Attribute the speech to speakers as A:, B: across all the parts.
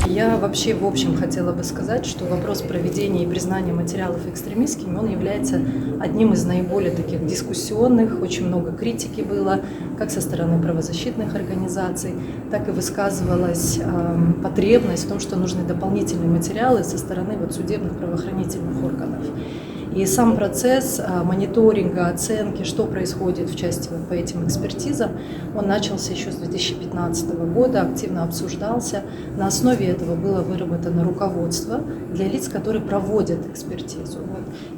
A: Я вообще в общем хотела бы сказать, что вопрос проведения и признания материалов экстремистскими, он является одним из наиболее таких дискуссионных, очень много критики было, как со стороны правозащитных организаций, так и высказывалась потребность в том, что нужны дополнительные материалы со стороны судебных правоохранительных органов. И сам процесс мониторинга, оценки, что происходит в части по этим экспертизам, он начался еще с 2015 года, активно обсуждался. На основе этого было выработано руководство для лиц, которые проводят экспертизу.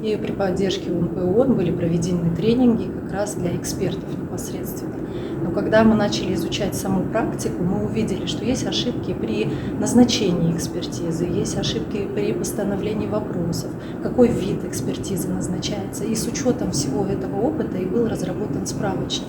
A: И при поддержке УНПО были проведены тренинги как раз для экспертов непосредственно. Но когда мы начали изучать саму практику, мы увидели, что есть ошибки при назначении экспертизы, есть ошибки при постановлении вопросов, какой вид экспертизы назначается. И с учетом всего этого опыта и был разработан справочник.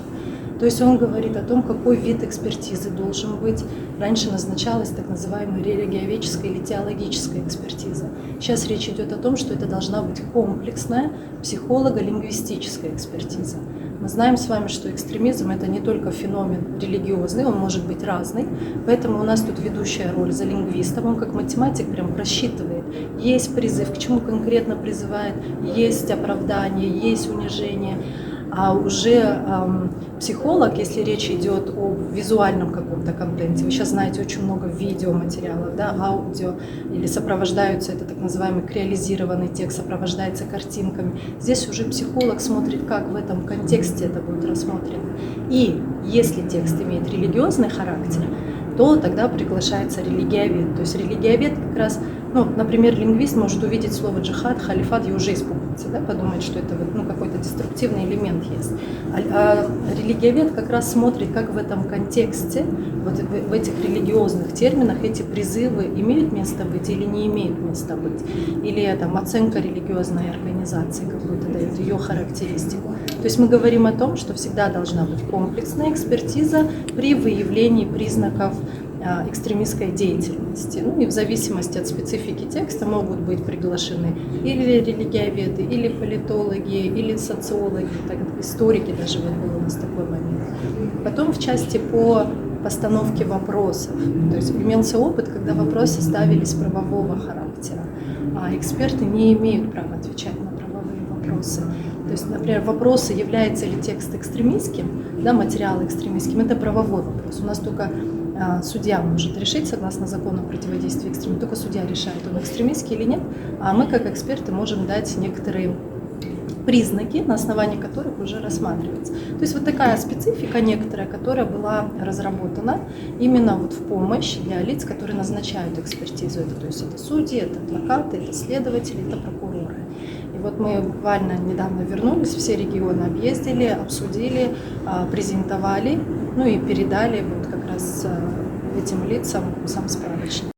A: То есть он говорит о том, какой вид экспертизы должен быть. Раньше назначалась так называемая религиоведческая или теологическая экспертиза. Сейчас речь идет о том, что это должна быть комплексная психолого-лингвистическая экспертиза. Мы знаем с вами, что экстремизм – это не только феномен религиозный, он может быть разный. Поэтому у нас тут ведущая роль за лингвистом. Он как математик прям просчитывает. Есть призыв, к чему конкретно призывает, есть оправдание, есть унижение. А уже психолог, если речь идет о визуальном каком-то контенте, вы сейчас знаете очень много видеоматериалов, да, аудио, или сопровождаются, это так называемый креолизированный текст, сопровождается картинками. Здесь уже психолог смотрит, как в этом контексте это будет рассмотрено. И если текст имеет религиозный характер, то тогда приглашается религиовед. То есть религиовед как раз, например, лингвист может увидеть слово джихад, халифат и уже испугаться, да, подумать, что это какой-то деструктивный элемент есть. А религиовед как раз смотрит, как в этом контексте, в этих религиозных терминах эти призывы имеют место быть или не имеют места быть. Или оценка религиозной организации какую-то дает, ее характеристику. То есть мы говорим о том, что всегда должна быть комплексная экспертиза при выявлении признаков экстремистской деятельности. И в зависимости от специфики текста могут быть приглашены или религиоведы, или политологи, или социологи, историки даже был у нас такой момент. Потом в части по постановке вопросов. То есть имелся опыт, когда вопросы ставились правового характера, а эксперты не имеют права отвечать на правовые вопросы. То есть, например, вопросы, является ли текст экстремистским, да, материал экстремистским, это правовой вопрос. У нас только судья может решить, согласно закону о противодействии экстремизму, только судья решает, он экстремистский или нет, а мы, как эксперты, можем дать некоторые признаки, на основании которых уже рассматривается. То есть такая специфика некоторая, которая была разработана именно в помощь для лиц, которые назначают экспертизу. Это судьи, это адвокаты, это следователи, это прокуроры. И мы буквально недавно вернулись, все регионы объездили, обсудили, презентовали, и передали как раз этим лицам сам справочник.